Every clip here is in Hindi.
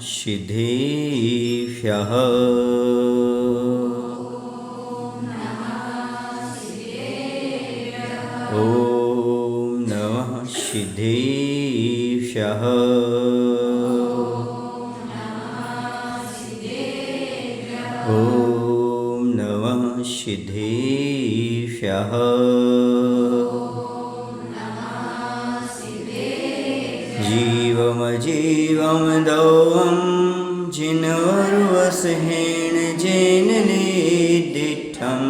सिद्धेभ्यः। ॐ नमः सिद्धेभ्यः। ॐ नमः सिद्धेभ्यः। जीवमजीवं दौवं जिनवरुवसहेण जेन निदिष्टं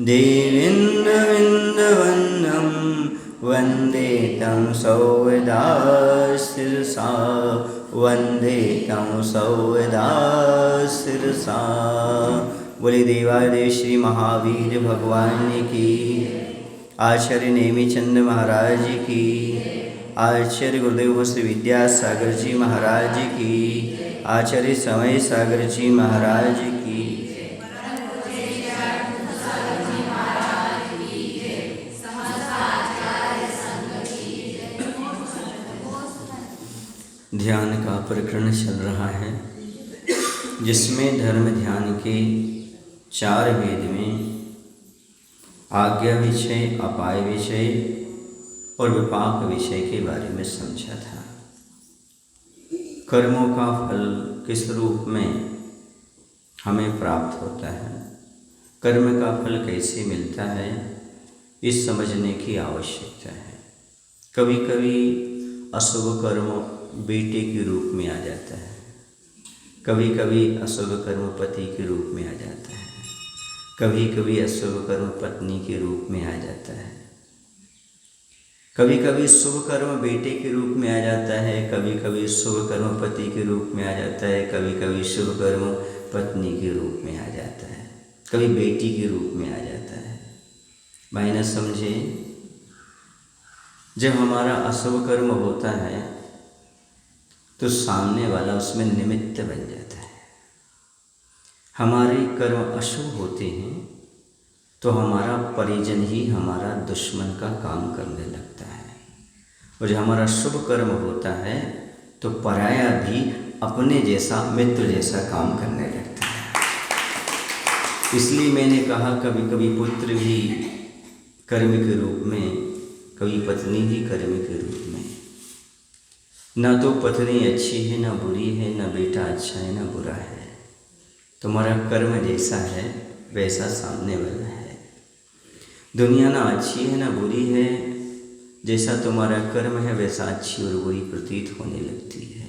देवेन्द्रविन्दवन्नं वन्दे तं सौदा शिरसा। वन्दे तं सौदा शिरसा। बोले देवादेव श्री महावीर भगवान की, आचार्य नेमिचंद महाराज की, आचार्य गुरुदेव श्री विद्यासागर जी महाराज की, आचार्य समय सागर जी महाराज की। ध्यान का प्रकरण चल रहा है जिसमें धर्म ध्यान के 4 वेद में आज्ञा विषय, अपाय विषय और विपाक विषय के बारे में समझा था। कर्मों का फल किस रूप में हमें प्राप्त होता है, कर्म का फल कैसे मिलता है, इस समझने की आवश्यकता है। कभी कभी अशुभ कर्म बेटे के रूप में आ जाता है, कभी कभी अशुभ कर्म पति के रूप में आ जाता है, कभी कभी अशुभ कर्म पत्नी के रूप में आ जाता है, कभी कभी शुभ कर्म बेटे के रूप में आ जाता है, कभी कभी शुभ कर्म पति के रूप में आ जाता है, कभी कभी शुभ कर्म पत्नी के रूप में आ जाता है, कभी बेटी के रूप में आ जाता है। भाई न समझे, जब हमारा अशुभ कर्म होता है तो सामने वाला उसमें निमित्त बन जाता है। हमारे कर्म अशुभ होते हैं तो हमारा परिजन ही हमारा दुश्मन का काम करने लगता है, और जब हमारा शुभ कर्म होता है तो पराया भी अपने जैसा, मित्र जैसा काम करने लगता है। इसलिए मैंने कहा कभी कभी पुत्र भी कर्म के रूप में, कभी पत्नी भी कर्म के रूप में। ना तो पत्नी अच्छी है ना बुरी है, ना बेटा अच्छा है ना बुरा है। तुम्हारा कर्म जैसा है वैसा सामने वाला है। दुनिया ना अच्छी है ना बुरी है, जैसा तुम्हारा कर्म है वैसा अच्छी और बुरी प्रतीत होने लगती है।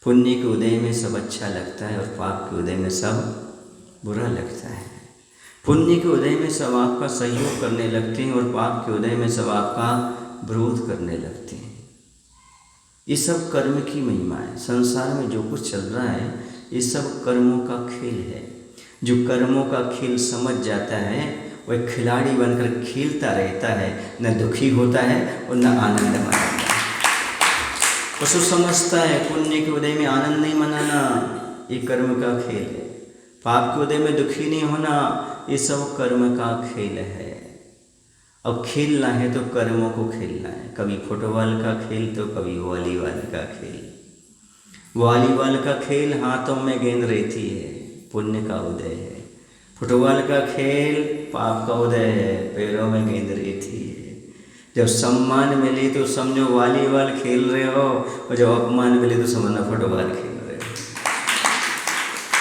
पुण्य के उदय में सब अच्छा लगता है और पाप के उदय में सब बुरा लगता है। पुण्य के उदय में सब आपका सहयोग करने लगते हैं और पाप के उदय में सब आपका विरोध करने लगते हैं। ये सब कर्म की महिमा है। संसार में जो कुछ चल रहा है ये सब कर्मों का खेल है। जो कर्मों का खेल समझ जाता है वह खिलाड़ी बनकर खेलता रहता है, न दुखी होता है और न आनंद मनाता है। पशु समझता है पुण्य के उदय में आनंद नहीं मनाना, ये कर्म का खेल है। पाप के उदय में दुखी नहीं होना, ये सब कर्म का खेल है। अब खेलना है तो कर्मों को खेलना है। कभी फुटबॉल का खेल तो कभी वॉलीबॉल का खेल। वॉलीबॉल का खेल हाथों में गेंद रहती है, पुण्य का उदय है। फुटबॉल का खेल पाप का उदय है, पैरों में गेंद रहती है। जब सम्मान मिले तो समझो वॉलीबॉल खेल रहे हो, और जब अपमान मिले तो समझना फुटबॉल खेल रहे हो।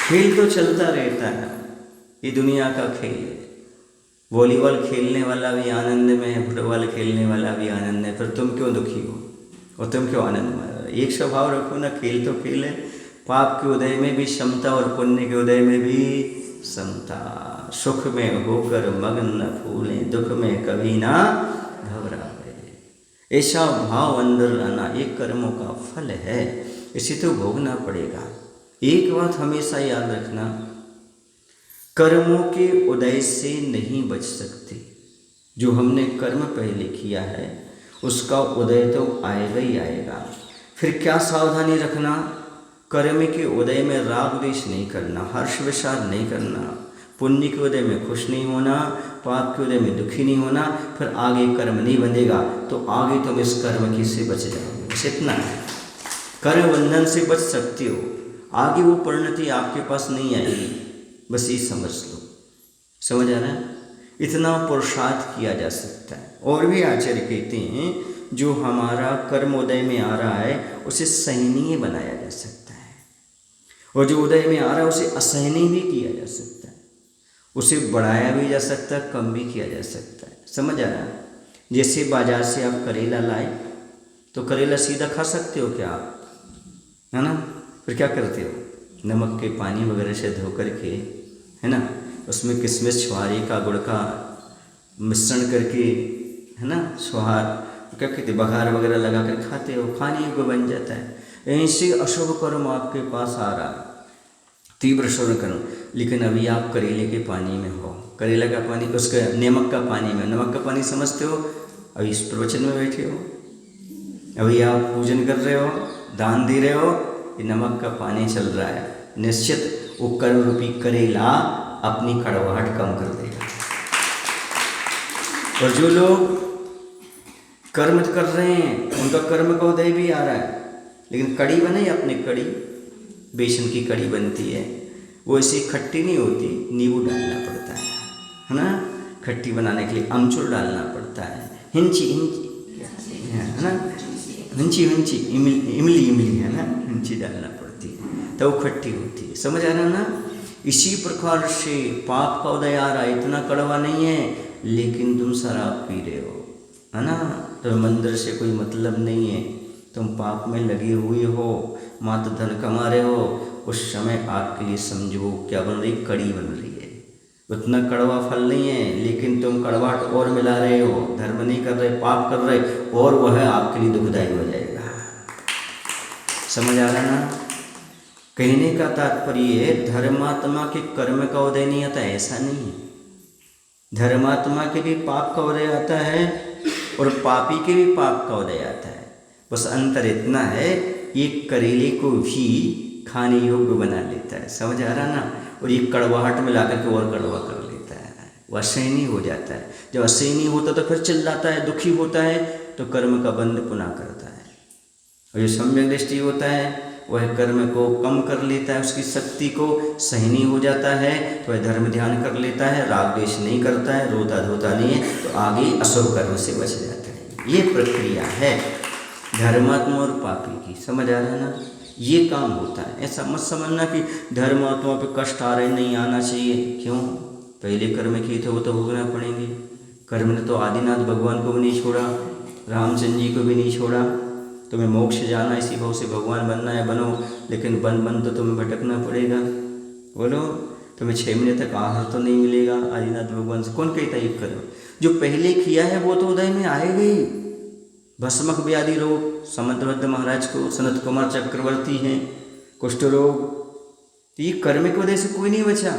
खेल तो चलता रहता है, ये दुनिया का खेल है। वॉलीबॉल खेलने वाला भी आनंद में है, फुटबॉल खेलने वाला भी आनंद है, पर तुम क्यों दुखी हो और तुम क्यों आनंद में? एक स्वभाव रखो ना, खेल तो खेल है। पाप के उदय में भी समता और पुण्य के उदय में भी समता। सुख में होकर मगन न फूलें, दुख में कभी ना घबराए। ऐसा भाव अंदर लाना एक कर्मों का फल है, इसे तो भोगना पड़ेगा। एक बात हमेशा याद रखना, कर्मों के उदय से नहीं बच सकते। जो हमने कर्म पहले किया है उसका उदय तो आएगा ही आएगा। फिर क्या सावधानी रखना, कर्म के उदय में राग द्वेष नहीं करना, हर्ष विषाद नहीं करना, पुण्य के उदय में खुश नहीं होना, पाप के उदय में दुखी नहीं होना। फिर आगे कर्म नहीं बंधेगा तो आगे तुम इस कर्म की से बच जाओगे। बस इतना है। कर्म बंधन से बच सकते हो, आगे वो परिणति आपके पास नहीं आएगी, बस ये समझ लो। समझ आ रहा है? इतना पुरुषार्थ किया जा सकता है। और भी आचार्य कहते हैं जो हमारा कर्मोदय में आ रहा है उसे सहनीय बनाया जा सकता है, और जो उदय में आ रहा है उसे असहनीय भी किया जा सकता है, उसे बढ़ाया भी जा सकता है, कम भी किया जा सकता है। समझ आ रहा है? जैसे बाजार से आप करेला लाए तो करेला सीधा खा सकते हो क्या आप, है ना? फिर क्या करते हो, नमक के पानी वगैरह से धो करके, है ना, उसमें किशमिश छुहारे का गुड़ का मिश्रण करके, है ना, छुहार क्या कहते बघार वगैरह लगा कर खाते हो, खाने योग्य बन जाता है। ऐसे अशुभ कर्म आपके पास आ रहा है, तीव्र शुभ कर्म, लेकिन अभी आप करेले के पानी में हो, करेला का पानी, उसका नमक का पानी में, नमक का पानी समझते हो, अभी इस प्रवचन में बैठे हो, अभी आप पूजन कर रहे हो, दान दे रहे हो, ये नमक का पानी चल रहा है, निश्चित वो कर्म रूपी करेला अपनी कड़वाहट कम कर देगा। और जो लोग कर्म कर रहे हैं उनका कर्म का उदय भी आ रहा है, लेकिन कड़ी बने अपने, कड़ी बेसन की कड़ी बनती है, वो ऐसी खट्टी नहीं होती, नींबू डालना पड़ता है ना, खट्टी बनाने के लिए अमचूर डालना पड़ता है, हिंची है ना, हिंची इमली है ना, हिंची डालना पड़ती है तो वो खट्टी होती है। समझ आ रहा ना? इसी प्रकार से पाप का उदय आ रहा है, इतना कड़वा नहीं है, लेकिन तुम शराब पी रहे हो, है ना, तो मंदिर से कोई मतलब नहीं है, तुम पाप में लगे हुए हो, मात्र धन कमा रहे हो, उस समय आपके लिए समझो क्या बन रही, कड़ी बन रही है, उतना कड़वा फल नहीं है, लेकिन तुम कड़वाहट और मिला रहे हो, धर्म नहीं कर रहे, पाप कर रहे, और वह आपके लिए दुखदायी हो जाएगा। समझ आ रहा ना? कहने का तात्पर्य है धर्मात्मा के कर्म का उदय नहीं आता, ऐसा नहीं है, धर्मात्मा के भी पाप का उदय आता है और पापी के भी पाप का उदय आता है, बस अंतर इतना है ये करेले को भी खाने योग्य बना लेता है। समझ आ रहा ना? और ये कड़वाहट में ला करके और कड़वा कर लेता है, वह असहनीय हो जाता है। जब असहनीय होता तो फिर चिल्लाता है, दुखी होता है, तो कर्म का बंध पुनः करता है। और जो सम्यक दृष्टि होता है वह कर्म को कम कर लेता है, उसकी शक्ति को सहनीय हो जाता है, तो वह धर्म ध्यान कर लेता है, राग द्वेष नहीं करता है, रोता धोता नहीं है, तो आगे अशुभ कर्म से बच जाता है। ये प्रक्रिया है धर्मात्मा और पापी की। समझ आ रहा है ना? ये काम होता है। ऐसा मत समझना कि धर्मात्मा पे कष्ट आ रहे, नहीं आना चाहिए। क्यों? पहले कर्म किए थे वो तो भोगना पड़ेंगे। कर्म ने तो आदिनाथ भगवान को भी नहीं छोड़ा, रामचंद्र जी को भी नहीं छोड़ा। तुम्हें मोक्ष जाना, इसी भाव से भगवान बनना है, बनो, लेकिन बन तो तुम्हें भटकना पड़ेगा। बोलो, तुम्हें 6 महीने तक आहार तो नहीं मिलेगा आदिनाथ भगवान से। कौन कहता है कर्म जो पहले किया है वो तो उदय में आएगा ही। भस्मक व्याधि रोग समुद्रवद्ध महाराज को, सनत कुमार चक्रवर्ती हैं, कुष्ठ रोग, तो ये कर्म के वजह से कोई नहीं बचा।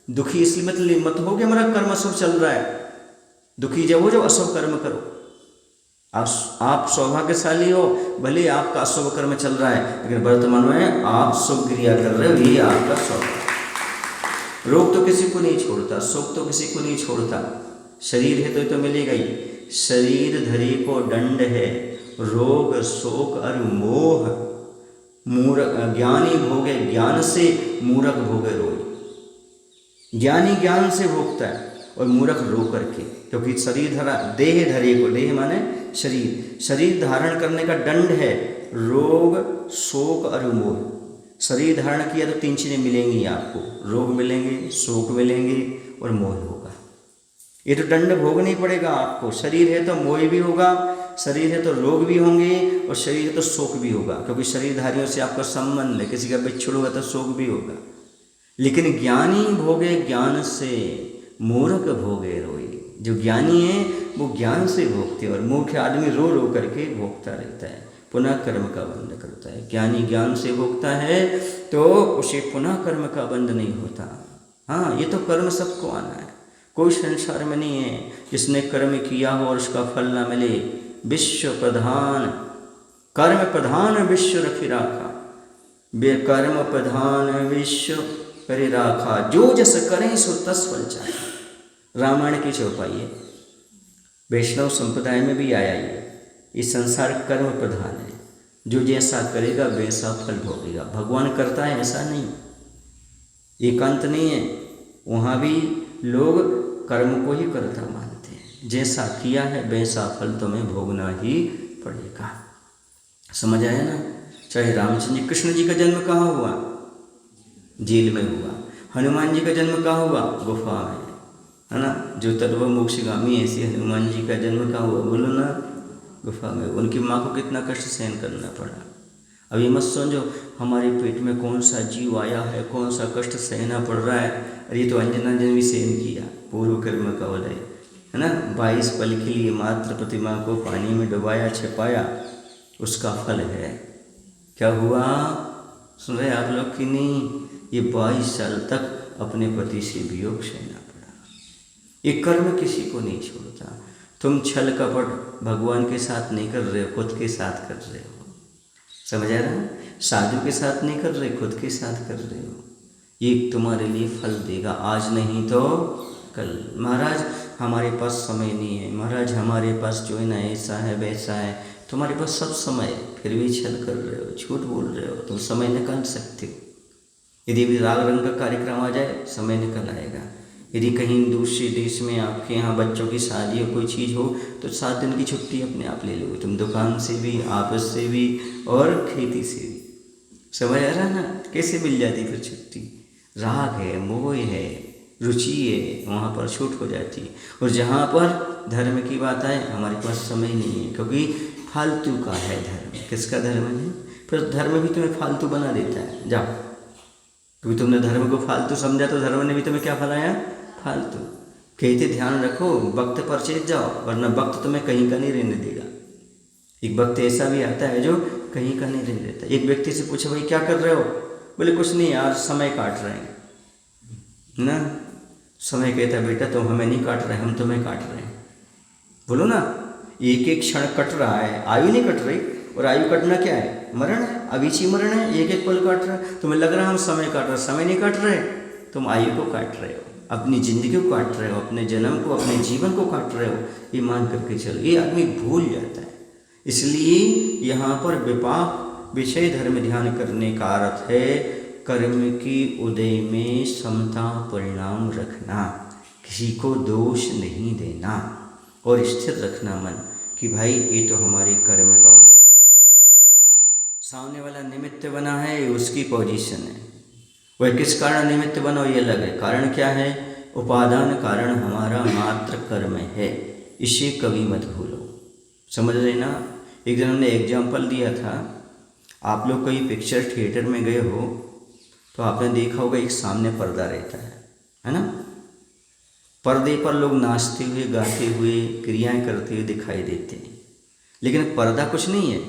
दुखी इसलिए मत हो कि हमारा कर्म अशुभ चल रहा है। दुखी जब हो जब अशुभ कर्म करो। आप सौभाग्यशाली हो, भले आपका अशुभ कर्म चल रहा है, लेकिन वर्तमान में आप शुभ क्रिया कर रहे हो, ये आपका सौभाग्य। रोग तो किसी को नहीं छोड़ता, सुख तो किसी को नहीं छोड़ता। शरीर है तो मिलेगा ही। शरीर धरे को दंड है, रोग शोक और मोह। ज्ञानी भोगे ज्ञान से, मूर्ख भोगे रोग। ज्ञानी ज्ञान से भोगता है और मूर्ख रो करके, क्योंकि शरीर धरा, देह धरे को, देह माने शरीर, शरीर धारण करने का दंड है रोग शोक और मोह। शरीर धारण किया तो 3 चीज़ें मिलेंगी आपको, रोग मिलेंगे, शोक मिलेंगे और मोह होगा। ये तो दंड भोगना ही पड़ेगा आपको। शरीर है तो मोह भी होगा, शरीर है तो रोग भी होंगे, और शरीर है तो शोक भी होगा, क्योंकि शरीरधारियों से आपका संबंध है। किसी का बिछड़ होगा तो शोक भी होगा। लेकिन ज्ञानी भोगे ज्ञान से, मूर्ख भोगे रोई। जो ज्ञानी है वो ज्ञान से भोगते हैं, और मूर्ख आदमी रो रो करके भोगता रहता है, पुनः कर्म का बंध करता है। ज्ञानी ज्ञान से भोगता है तो उसे पुनः कर्म का बंध नहीं होता। हाँ, ये तो कर्म सबको आना है, कोई संसार में नहीं है जिसने कर्म किया हो और उसका फल ना मिले। विश्व प्रधान, कर्म प्रधान विश्व रखी राखा, बेकर्म प्रधान विश्व करे राखा, जो जस करें सो तस फल चाहे। रामायण की चौपाई है, वैष्णव संप्रदाय में भी आया ये संसार कर्म प्रधान है। जो जैसा करेगा वैसा फल भोगेगा। भगवान करता है ऐसा नहीं, एकांत नहीं है, वहाँ भी लोग कर्म को ही कर्ता मानते हैं। जैसा किया है वैसा फल तुम्हें भोगना ही पड़ेगा। समझ आया ना? चाहे रामचंद्र जी, कृष्ण जी का जन्म कहाँ हुआ? जेल में हुआ। हनुमान जी का जन्म कहाँ हुआ? गुफा में, है ना? जो तत्व मोक्षगामी ऐसे हनुमान जी का जन्म कहाँ हुआ? बोलो ना, गुफा में। उनकी माँ को कितना कष्ट सहन करना पड़ा। अभी मत समझो हमारे पेट में कौन सा जीव आया है, कौन सा कष्ट सहना पड़ रहा है। अरे ये तो अंजना ने भी सहन किया, पूर्व कर्म का उदय, है ना? 22 पल के लिए मात्र प्रतिमा को पानी में डुबाया, छिपाया, उसका फल है। क्या हुआ सुन रहे आप लोग कि नहीं? ये 22 साल तक अपने पति से वियोग सहना पड़ा। ये कर्म किसी को नहीं छोड़ता। तुम छल कपट भगवान के साथ नहीं कर रहे हो, खुद के साथ कर रहे हो। समझ आ रहा है? साधु के साथ नहीं कर रहे, खुद के साथ कर रहे हो। ये तुम्हारे लिए फल देगा, आज नहीं तो कल। महाराज हमारे पास समय नहीं है, महाराज हमारे पास जो है ना ऐसा है वैसा है। तुम्हारे पास सब समय है, फिर भी छल कर रहे हो, झूठ बोल रहे हो। तुम समय निकाल सकते हो। यदि भी राग रंग का कार्यक्रम आ जाए, समय निकल आएगा। यदि कहीं दूसरे देश में आपके यहाँ बच्चों की शादी हो, कोई चीज़ हो, तो 7 दिन की छुट्टी अपने आप ले लोगे तुम, दुकान से भी, ऑफिस से भी और खेती से भी। समझ आ रहा है ना? कैसे मिल जाती फिर छुट्टी? राग है, मोह है, रुचि है, वहाँ पर छूट हो जाती है। और जहाँ पर धर्म की बात आए, हमारे पास समय नहीं है, क्योंकि फालतू का है धर्म। किसका धर्म है? फिर धर्म भी तुम्हें फालतू बना देता है। जाओ, क्योंकि तुमने धर्म को फालतू समझा तो धर्म ने भी तुम्हें क्या फलाया? फालतू। कहते ध्यान रखो, वक्त पर चेत जाओ, वरना वक्त तुम्हें कहीं का नहीं रहने देगा। एक वक्त ऐसा भी आता है जो कहीं का नहीं रहने देता। एक व्यक्ति से पूछा, भाई क्या कर रहे हो? बोले कुछ नहीं यार, समय काट रहे हैं ना। समय कहता है, बेटा तुम हमें नहीं काट रहे, हम तुम्हें काट रहे हैं। बोलो ना, एक एक क्षण कट रहा है, आयु नहीं कट रही। और आयु कटना क्या है? मरण है, अविची मरण है। एक एक पल काट रहा है। तुम्हें लग रहा है हम समय काट रहे, समय नहीं काट रहे, तुम आयु को काट रहे हो, अपनी जिंदगी को काट रहे हो, अपने जन्म को, अपने जीवन को काट रहे हो। ये मान करके चलो। ये आदमी भूल जाता है। इसलिए यहाँ पर विपाक विषय धर्म ध्यान करने का अर्थ है कर्म की उदय में समता परिणाम रखना, किसी को दोष नहीं देना और स्थिर रखना मन कि भाई ये तो हमारे कर्म का उदय। सामने वाला निमित्त बना है, उसकी पोजीशन है। वह किस कारण निमित्त बना हो ये अलग है। कारण क्या है? उपादान कारण हमारा मात्र कर्म है। इसे कभी मत भूलो। समझ रहे ना? एक दिन हमने एग्जाम्पल दिया था। आप लोग कहीं पिक्चर थिएटर में गए हो तो आपने देखा होगा एक सामने पर्दा रहता है ना? पर्दे पर लोग नाचते हुए, गाते हुए, क्रियाएं करते हुए दिखाई देते हैं। लेकिन पर्दा कुछ नहीं है।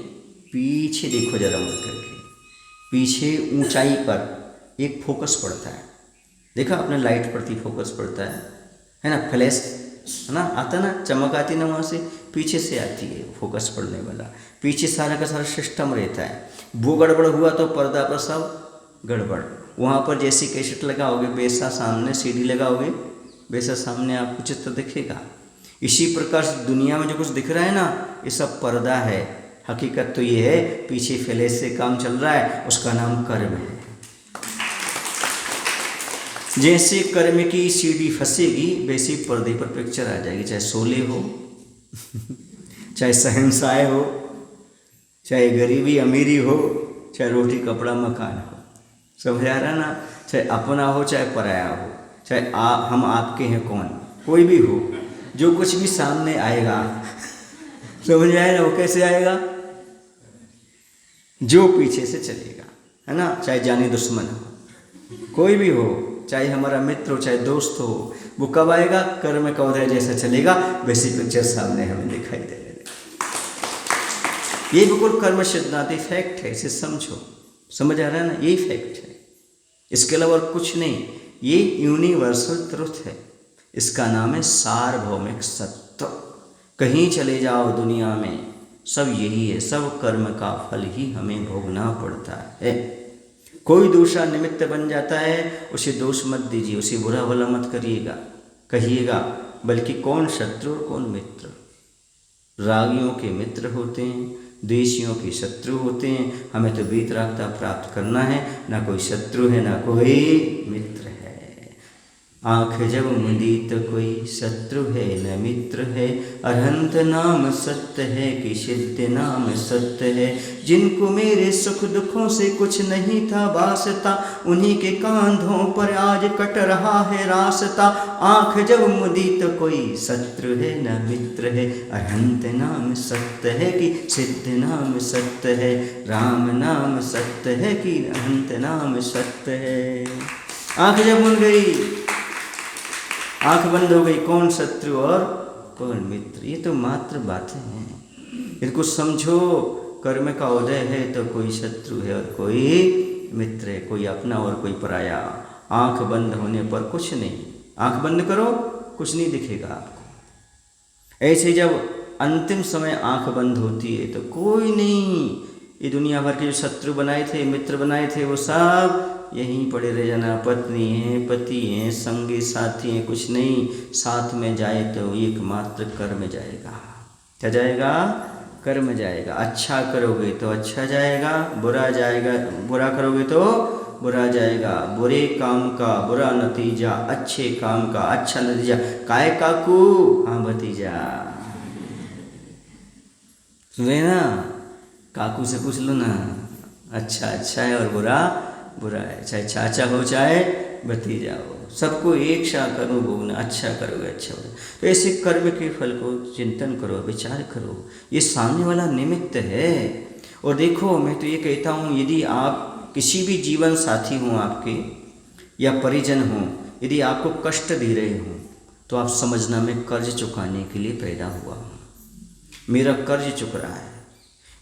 पीछे देखो जरा मुड़ करके, पीछे ऊंचाई पर एक फोकस पड़ता है। देखा आपने? लाइट पड़ती, फोकस पड़ता है ना? फ्लैश है ना, आता ना, चमक आती ना, वहाँ से पीछे से आती है फोकस पड़ने वाला। पीछे सारा का सारा सिस्टम रहता है। वो गड़बड़ हुआ तो पर्दा पर सब गड़बड़। वहाँ पर जैसी कैसेट लगाओगे वैसा सामने, सीडी लगाओगे वैसा सामने आपको चित्र दिखेगा। इसी प्रकार से दुनिया में जो कुछ दिख रहा है ना, ये सब पर्दा है। हकीकत तो ये है पीछे फ्लैश से काम चल रहा है, उसका नाम कर्म है। जैसे कर्म की सीडी फंसेगी वैसे पर्दे पर पिक्चर आ जाएगी। चाहे शोले हो चाहे शहंशाह हो, चाहे गरीबी अमीरी हो, चाहे रोटी कपड़ा मकान हो। समझ आ रहा ना? चाहे अपना हो चाहे पराया हो, चाहे हम आपके हैं कौन, कोई भी हो, जो कुछ भी सामने आएगा, समझ आए ना? वो कैसे आएगा? जो पीछे से चलेगा, है ना? चाहे जानी दुश्मन हो, कोई भी हो, चाहे हमारा मित्र हो चाहे दोस्त हो, वो कब आएगा? कर्म का उदय जैसा चलेगा वैसी पिक्चर सामने हमें दिखाई दे रही। ये बिल्कुल कर्म सिद्धांत फैक्ट है, इसे समझो। समझ आ रहा है ना? यही फैक्ट है, इसके अलावा कुछ नहीं। ये यूनिवर्सल ट्रुथ है। इसका नाम है सार्वभौमिक सत्य। कहीं चले जाओ दुनिया में सब यही है। सब कर्म का फल ही हमें भोगना पड़ता है। कोई दूसरा निमित्त बन जाता है, उसे दोष मत दीजिए, उसे बुरा भला मत कहिएगा, बल्कि कौन शत्रु और कौन मित्र। रागियों के मित्र होते हैं, द्वेषियों के शत्रु होते हैं। हमें तो वीतरागता प्राप्त करना है, ना कोई शत्रु है ना कोई मित्र है। आँख जब मुंदी तो कोई शत्रु है न मित्र है, अरहंत नाम सत्य है कि सिद्ध नाम सत्य है। जिनको मेरे सुख दुखों से कुछ नहीं था वास्ता, उन्हीं के कांधों पर आज कट रहा है रास्ता। आँख जब मुंदी तो कोई शत्रु है न मित्र है, अरहंत नाम सत्य है कि सिद्ध नाम सत्य है। राम नाम सत्य है कि अरहंत नाम सत्य है। आँख जब मुन गई, आंख बंद हो गई, कौन शत्रु और कौन मित्र, ये तो मात्र बातें हैं। इनको समझो, कर्म का उदय है तो कोई शत्रु है और कोई मित्र है, कोई अपना और कोई पराया। आंख बंद होने पर कुछ नहीं, आंख बंद करो कुछ नहीं दिखेगा आपको। ऐसे जब अंतिम समय आंख बंद होती है तो कोई नहीं, ये दुनिया भर के जो शत्रु बनाए थे, मित्र बनाए थे, वो सब यहीं पड़े रह जाना। पत्नी हैं, पति हैं, संगी साथी हैं, कुछ नहीं। साथ में जाए तो एकमात्र कर्म जाएगा। क्या जाएगा? कर्म जाएगा। अच्छा करोगे तो अच्छा जाएगा, बुरा जाएगा, बुरा करोगे तो बुरा जाएगा। बुरे काम का बुरा नतीजा, अच्छे काम का अच्छा नतीजा। काय काकू? हाँ भतीजा, सुने ना, काकू से पूछ लो ना। अच्छा अच्छा है और बुरा बुरा है, चाहे चाचा हो चाहे भतीजा हो, सबको एक सा करो भोगना। अच्छा करोगे अच्छा होगा। तो ऐसे कर्म के फल को चिंतन करो, विचार करो, ये सामने वाला निमित्त है। और देखो, मैं तो ये कहता हूँ, यदि आप किसी भी जीवन साथी हों आपके या परिजन हों, यदि आपको कष्ट दे रहे हों तो आप समझना मैं कर्ज चुकाने के लिए पैदा हुआ हूँ। मेरा कर्ज चुक रहा है,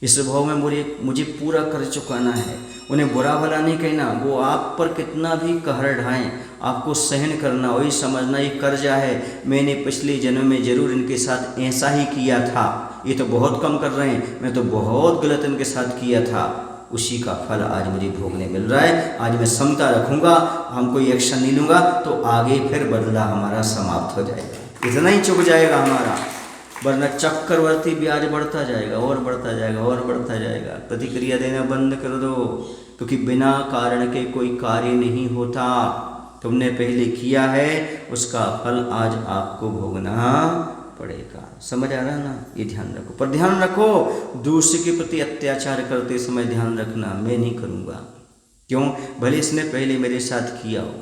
इस भाव में मुझे पूरा कर्ज चुकाना है। उन्हें बुरा भला नहीं कहना, वो आप पर कितना भी कहर ढाएं आपको सहन करना, वही समझना ये कर्जा है। मैंने पिछले जन्म में जरूर इनके साथ ऐसा ही किया था, ये तो बहुत कम कर रहे हैं, मैं तो बहुत गलत इनके साथ किया था, उसी का फल आज मुझे भोगने मिल रहा है। आज मैं समता रखूँगा, हम कोई एक्शन नहीं लूँगा तो आगे फिर बदला हमारा समाप्त हो जाएगा, इतना ही चुक जाएगा हमारा, वरना चक्रवर्ती ब्याज बढ़ता जाएगा और बढ़ता जाएगा और बढ़ता जाएगा। प्रतिक्रिया देना बंद कर दो, क्योंकि बिना कारण के कोई कार्य नहीं होता। तुमने पहले किया है, उसका फल आज आपको भोगना पड़ेगा। समझ आ रहा ना? ये ध्यान रखो। पर ध्यान रखो, दूसरे के प्रति अत्याचार करते समय ध्यान रखना, मैं नहीं करूँगा। क्यों? भले इसने पहले मेरे साथ किया हो,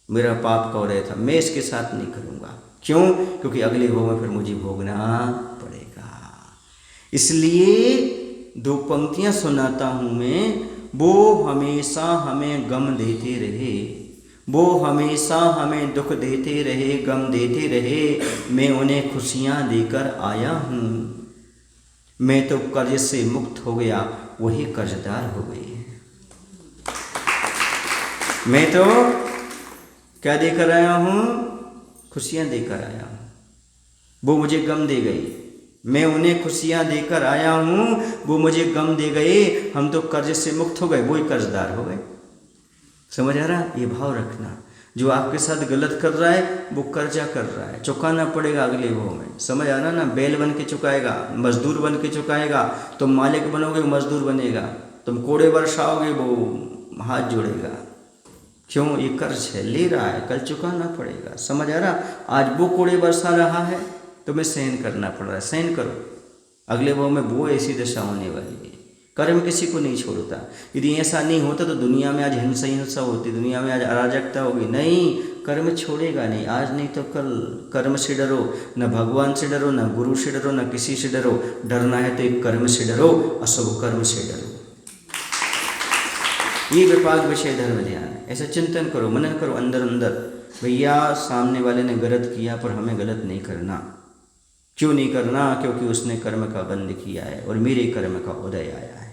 मेरा पाप कह रहा था, मैं इसके साथ नहीं करूँगा। क्यों? क्योंकि अगले भाव में फिर मुझे भोगना पड़ेगा। इसलिए दो पंक्तियां सुनाता हूँ मैं। वो हमेशा हमें गम देते रहे, वो हमेशा हमें दुख देते रहे, गम देते रहे, मैं उन्हें खुशियाँ देकर आया हूँ। मैं तो कर्ज से मुक्त हो गया, वही कर्जदार हो गए। मैं तो क्या देकर आया हूँ? खुशियाँ देकर आया हूँ। वो मुझे गम दे गई, मैं उन्हें खुशियाँ देकर आया हूँ, वो मुझे गम दे गए। हम तो कर्ज से मुक्त हो गए, वही कर्जदार हो गए। समझ आ रहा? ये भाव रखना। जो आपके साथ गलत कर रहा है वो कर्जा कर रहा है, चुकाना पड़ेगा अगले भाव में। समझ आ रहा ना? बैल बन के चुकाएगा, मजदूर बन के चुकाएगा। तुम मालिक बनोगे, मजदूर बनेगा। तुम कोड़े बरसाओगे, वो हाथ जोड़ेगा। क्यों? ये कर्ज है, ले रहा है, कल चुकाना पड़ेगा। समझ आ रहा? आज वो कोड़े बरसा रहा है, तुम्हें सहन करना पड़ रहा है, सहन करो। अगले भाव में वो ऐसी दशा होने वाली है। कर्म किसी को नहीं छोड़ता। यदि ऐसा नहीं होता तो दुनिया में आज हिंसा होती, दुनिया में आज अराजकता होगी। नहीं, कर्म छोड़ेगा नहीं, आज नहीं तो कल। कर्म से डरो, न भगवान से डरो, न गुरु से डरो, न किसी से डरो। डरना है तो एक कर्म से डरो, अशुभ कर्म से डरो। ये विपाक विषय धर्म ध्यान है। ऐसा चिंतन करो, मनन करो अंदर अंदर, भैया सामने वाले ने गलत किया पर हमें गलत नहीं करना। क्यों नहीं करना? क्योंकि उसने कर्म का बंध किया है और मेरे कर्म का उदय आया है।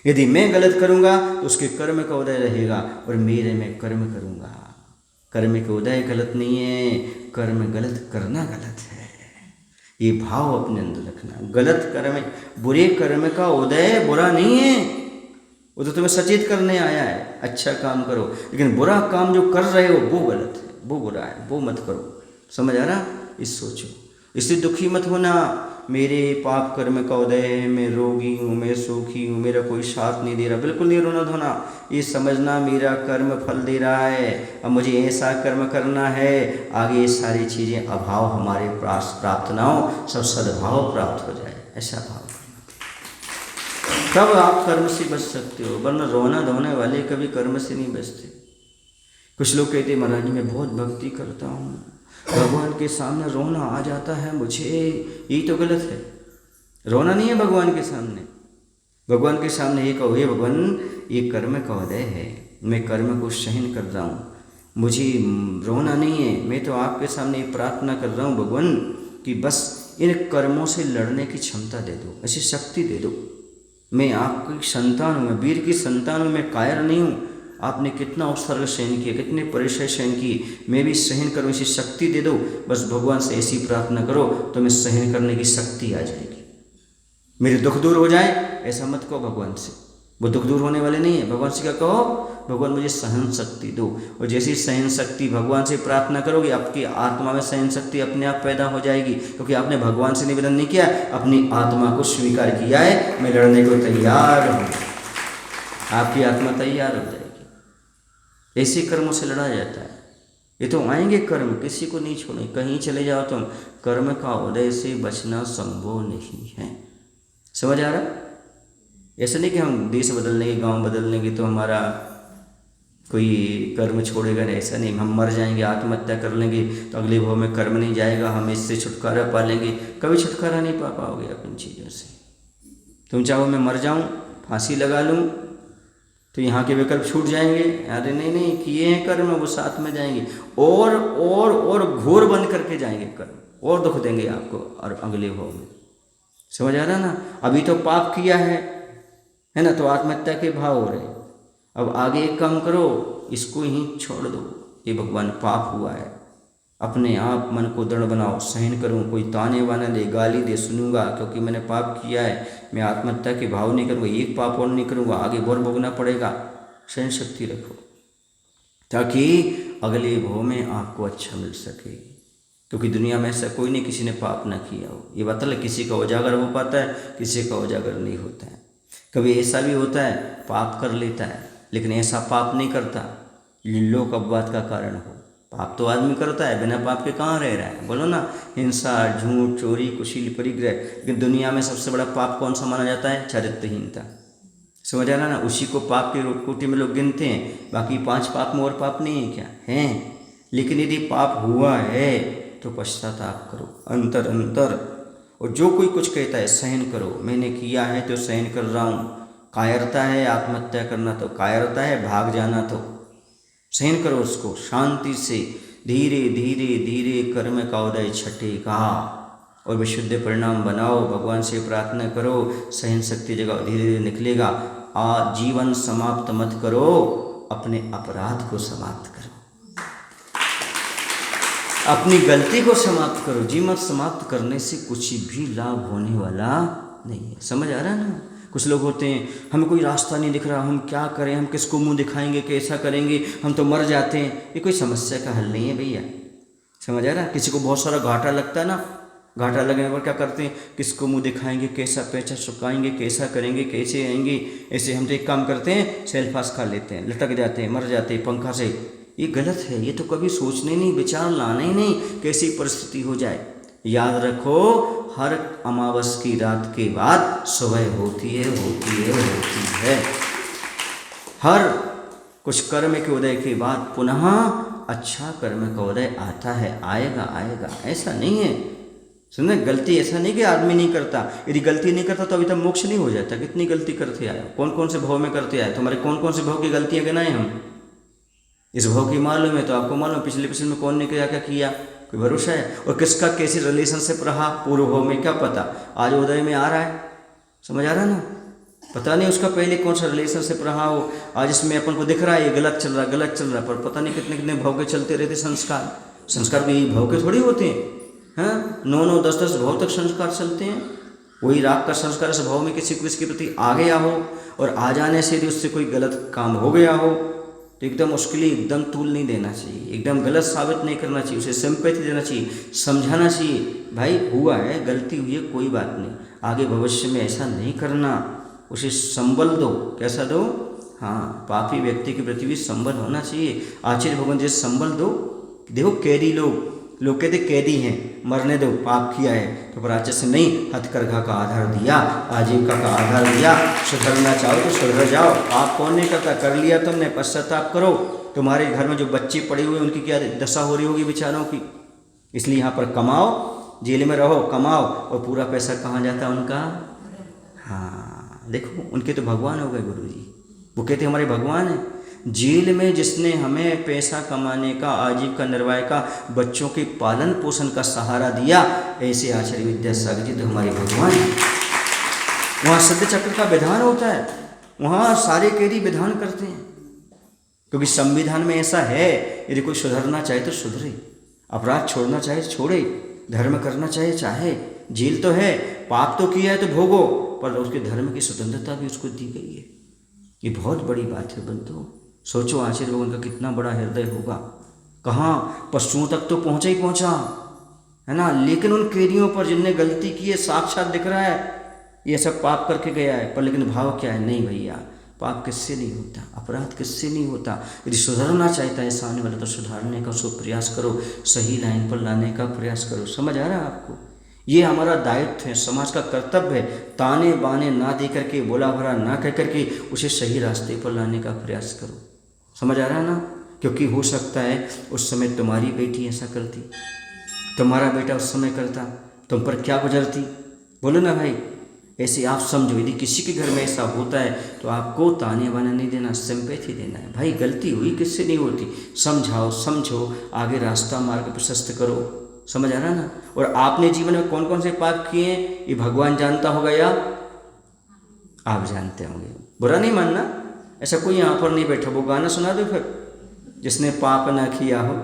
यदि मैं गलत करूँगा तो उसके कर्म का उदय रहेगा और मेरे में कर्म करूँगा। कर्म का उदय गलत नहीं है, कर्म गलत करना गलत है। ये भाव अपने अंदर रखना। गलत कर्म, बुरे कर्म का उदय बुरा नहीं है, वो तो तुम्हें सचेत करने आया है। अच्छा काम करो, लेकिन बुरा काम जो कर रहे हो वो गलत है, वो बुरा है, वो मत करो। समझ आ रहा? इस सोचो, इससे दुखी मत होना। मेरे पाप कर्म का उदय है, मैं रोगी हूँ, मैं सुखी हूँ, मेरा कोई साथ नहीं दे रहा, बिल्कुल नहीं रोना धोना। ये समझना मेरा कर्म फल दे रहा है, अब मुझे ऐसा कर्म करना है, आगे ये सारी चीज़ें अभाव हमारे पास प्राप्त ना हो, सब सद्भाव प्राप्त हो जाए, ऐसा भाव तब आप कर्म से बच सकते हो, वरना रोना धोने वाले कभी कर्म से नहीं बचते। कुछ लोग कहते महाराज मैं बहुत भक्ति करता हूँ, भगवान के सामने रोना आ जाता है मुझे, यही तो गलत है। रोना नहीं है भगवान के सामने, भगवान के सामने ये कहो हे भगवान ये कर्म का उदय है, मैं कर्म को सहन कर रहा हूँ, मुझे रोना नहीं है, मैं तो आपके सामने ये प्रार्थना कर रहा हूँ भगवान कि बस इन कर्मों से लड़ने की क्षमता दे दो, ऐसी शक्ति दे दो। मैं आपकी संतान हूँ, मैं वीर की संतान हूँ, मैं कायर नहीं हूँ। आपने कितना उपसर्ग सहन किया, कितने परिचय सहन किए, मैं भी सहन करूँ, ऐसी शक्ति दे दो। बस भगवान से ऐसी प्रार्थना करो तो मैं सहन करने की शक्ति आ जाएगी, मेरे दुख दूर हो जाए। ऐसा मत कहो भगवान से, वो दुख दूर होने वाले नहीं है। भगवान से क्या कहो, भगवान मुझे सहन शक्ति दो। और जैसी सहन शक्ति भगवान से प्रार्थना करोगे, आपकी आत्मा में सहन शक्ति अपने आप पैदा हो जाएगी, क्योंकि आपने भगवान से निवेदन नहीं किया, अपनी आत्मा को स्वीकार किया है, मैं लड़ने को तैयार हूँ। आपकी आत्मा तैयार हो जाएगी। ऐसे कर्मों से लड़ा जाता है। ये तो आएंगे कर्म, किसी को नहीं छोड़ेंगे, कहीं चले जाओ तुम, कर्म का उदय से बचना संभव नहीं है। समझ आ रहा? ऐसा नहीं कि हम देश बदल लेंगे, गांव बदल लेंगे तो हमारा कोई कर्म छोड़ेगा, नहीं, ऐसा नहीं। हम मर जाएंगे, आत्महत्या कर लेंगे तो अगले भाव में कर्म नहीं जाएगा, हम इससे छुटकारा पा लेंगे, कभी छुटकारा नहीं पा पाओगे अपनी चीज़ों से। तुम चाहो मैं मर जाऊँ, फांसी लगा लूँ तो यहाँ के विकल्प छूट जाएंगे, अरे नहीं नहीं, किए हैं कर्म वो साथ में जाएंगे, और घोर बन करके जाएंगे कर्म, और दुख देंगे आपको और अगले भाव में। समझ आ रहा ना? अभी तो पाप किया है ना, तो आत्महत्या के भाव हो रहे। अब आगे एक काम करो, इसको ही छोड़ दो, ये भगवान पाप हुआ है, अपने आप मन को दृढ़ बनाओ, सहन करूँ, कोई ताने वाना दे, गाली दे, सुनूंगा, क्योंकि मैंने पाप किया है, मैं आत्महत्या के भाव नहीं करूँगा, एक पाप और नहीं करूँगा, आगे और भोगना पड़ेगा। सहन शक्ति रखो ताकि अगले भाव में आपको अच्छा मिल सके, क्योंकि दुनिया में ऐसा कोई नहीं किसी ने पाप ना किया हो। ये बात है, किसी का उजागर हो पाता है, किसी का उजागर नहीं होता है। कभी ऐसा भी होता है पाप कर लेता है लेकिन ऐसा पाप नहीं करता लोक अपवाद का कारण हो। पाप तो आदमी करता है, बिना पाप के कहाँ रह रहा है, बोलो ना? हिंसा, झूठ, चोरी, कुशील, परिग्रह। लेकिन दुनिया में सबसे बड़ा पाप कौन सा माना जाता है? चरित्रहीनता। समझ आ रहा ना? उसी को पाप की कोटि में लोग गिनते हैं, बाकी 5 पाप में और पाप नहीं है क्या? हैं। लेकिन यदि पाप हुआ है तो पश्चाताप करो अंतर अंतर, और जो कोई कुछ कहता है सहन करो, मैंने किया है तो सहन कर रहा हूँ। कायरता है आत्महत्या करना तो कायरता है, भाग जाना तो सहन करो उसको शांति से, धीरे धीरे धीरे कर्म का उदय छटेगा और विशुद्ध परिणाम बनाओ। भगवान से प्रार्थना करो, सहन शक्ति जगह धीरे धीरे निकलेगा। जीवन समाप्त मत करो, अपने अपराध को समाप्त करो, अपनी गलती को समाप्त करो। जीवन समाप्त करने से कुछ भी लाभ होने वाला नहीं है। समझ आ रहा है ना? कुछ लोग होते हैं, हमें कोई रास्ता नहीं दिख रहा, हम क्या करें, हम किसको मुंह दिखाएंगे, कैसा करेंगे, हम तो मर जाते हैं। ये कोई समस्या का हल नहीं है भैया। समझ आ रहा है? किसी को बहुत सारा घाटा लगता है ना, घाटा लगने पर क्या करते हैं, किसको मुंह दिखाएंगे, कैसा पैसा चुकाएंगे, कैसा करेंगे, कैसे आएंगे। ऐसे हम तो एक काम करते हैं, सेल्फास खा लेते हैं, लटक जाते हैं, मर जाते हैं पंखा से। ये गलत है। ये तो कभी सोचने नहीं, विचार लाना ही नहीं कैसी परिस्थिति हो जाए। याद रखो, हर अमावस की रात के बाद सुबह होती है, होती है, होती है। हर कुछ कर्म के उदय के बाद पुनः अच्छा कर्म का उदय आता है, आएगा आएगा। ऐसा नहीं है, सुनना, गलती ऐसा नहीं कि आदमी नहीं करता। यदि गलती नहीं करता तो अभी तक मोक्ष नहीं हो जाता। कितनी गलती करते आए, कौन कौन से भाव में करते आए, तुम्हारे कौन कौन से भाव की गलतियां गिनाएं हम? इस भाव की मालूम है तो आपको मालूम, पिछले में कौन ने क्या क्या किया, कोई भरोसा है? और किसका कैसी रिलेशनशिप रहा पूर्व भाव में, क्या पता आज उदय में आ रहा है। समझ आ रहा है ना? पता नहीं उसका पहले कौन सा रिलेशनशिप रहा हो। आज इसमें अपन को दिख रहा है ये गलत चल रहा, गलत चल रहा, पर पता नहीं कितने कितने भाव के चलते रहते संस्कार। संस्कार भी यही भाव के थोड़ी होते हैं, हाँ? 9 10 भाव तक संस्कार चलते हैं। वही राग का संस्कार इस भाव में किसी को इसके प्रति आ गया हो और आ जाने से यदि उससे कोई गलत काम हो गया हो एकदम उसके लिए एकदम तूल नहीं देना चाहिए, एकदम गलत साबित नहीं करना चाहिए, उसे सिंपैथी देना चाहिए, समझाना चाहिए भाई हुआ है, गलती हुई है, कोई बात नहीं, आगे भविष्य में ऐसा नहीं करना। उसे संबल दो, कैसा दो? हाँ, पापी व्यक्ति के प्रति भी संबल होना चाहिए। आचार्य भगवान जैसे संबल दो। देखो कैदी लोग कहते कैदी हैं, मरने दो, पाप किया है, तो पर आचार्य से नहीं, हथकरघा का आधार दिया, आजीविका का आधार दिया, सुधरना चाहो तो सुधर जाओ। पाप कौन नहीं करता, कर लिया तुमने, पश्चाताप करो। तुम्हारे घर में जो बच्चे पड़े हुए उनकी क्या दशा हो रही होगी बेचारों की। इसलिए यहाँ पर कमाओ, जेल में रहो, कमाओ, और पूरा पैसा कहाँ जाता है उनका? हाँ देखो, उनके तो भगवान हो गए गुरु जी, वो कहते हमारे भगवान हैं। जेल में जिसने हमें पैसा कमाने का, आजीविका निर्वाह का, बच्चों के पालन पोषण का सहारा दिया, ऐसे आचार्य विद्यासागर जी तो हमारे भगवान हैं। वहाँ सत्य चक्र का विधान होता है, वहाँ सारे कैदी विधान करते हैं, क्योंकि संविधान में ऐसा है, यदि कोई सुधरना चाहे तो सुधरे, अपराध छोड़ना चाहे छोड़े, धर्म करना चाहे। जेल तो है, पाप तो किया है तो भोगो, पर उसके धर्म की स्वतंत्रता भी उसको दी गई है। ये बहुत बड़ी बात है बंधु। सोचो आचार्य भगवान का कितना बड़ा हृदय होगा, कहाँ पशुओं तक तो पहुँचा है ना, लेकिन उन कैदियों पर जिनने गलती की है साक्षात दिख रहा है ये सब पाप करके गया है, पर लेकिन भाव क्या है? नहीं भैया, पाप किससे नहीं होता, अपराध किससे नहीं होता। यदि सुधरना चाहता है सामने वाला तो सुधारने का उसको प्रयास करो, सही लाइन पर लाने का प्रयास करो। समझ आ रहा है आपको? ये हमारा दायित्व है, समाज का कर्तव्य है, ताने बाने ना दे करके, बोला भरा ना कह करके उसे सही रास्ते पर लाने का प्रयास करो। समझ आ रहा है ना? क्योंकि हो सकता है उस समय तुम्हारी बेटी ऐसा करती, तुम्हारा बेटा उस समय करता, तुम पर क्या गुजरती? बोलो ना भाई। ऐसे आप समझो, यदि किसी के घर में ऐसा होता है तो आपको ताने बाने नहीं देना, सिंपैथी देना है। भाई गलती हुई, किससे नहीं होती, समझाओ, समझो, आगे रास्ता मार्ग प्रशस्त करो। समझ आ रहा है ना? और आपने जीवन में कौन कौन से पाप किए हैं ये भगवान जानता होगा या आप जानते होंगे। बुरा नहीं मानना, ऐसा कोई यहाँ पर नहीं बैठा। वो गाना सुना दो फिर, जिसने पाप ना किया हो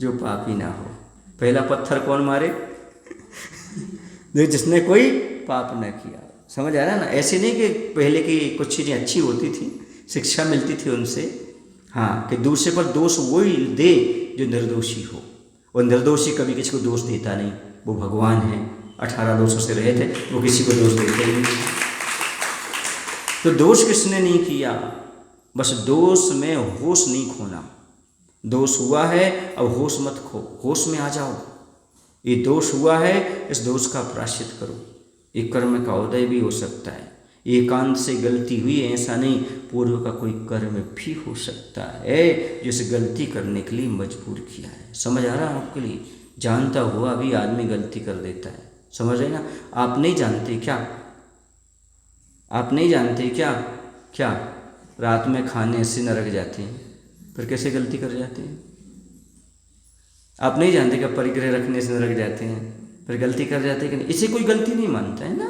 जो पापी ना हो। पहला पत्थर कौन मारे? जिसने कोई पाप न किया। समझ आ रहा है ना? ऐसे नहीं कि पहले की कुछ चीज़ें अच्छी होती थी, शिक्षा मिलती थी उनसे, हाँ, कि दूसरे पर दोष वही दे जो निर्दोषी हो, और निर्दोषी कभी किसी को दोष देता नहीं, वो भगवान है। 18 दोषों से रहे थे, वो किसी को दोष देते ही नहीं। तो दोष किसने नहीं किया? बस दोष में होश नहीं खोना। दोष हुआ है, अब होश मत खो, होश में आ जाओ। ये दोष हुआ है, इस दोष का प्रायश्चित करो। एक कर्म का उदय भी हो सकता है, एकांत से गलती हुई ऐसा नहीं, पूर्व का कोई कर्म भी हो सकता है जिसे गलती करने के लिए मजबूर किया है। समझ आ रहा है आपके लिए? जानता हुआ भी आदमी गलती कर देता है। समझ रहे ना? आप नहीं जानते क्या? आप नहीं जानते क्या? क्या रात में खाने से नरक जाते हैं, फिर कैसे गलती कर जाते हैं? आप नहीं जानते क्या परिग्रह रखने से नरक जाते हैं, फिर गलती कर जाते हैं कि नहीं? इसे कोई गलती नहीं मानता है ना?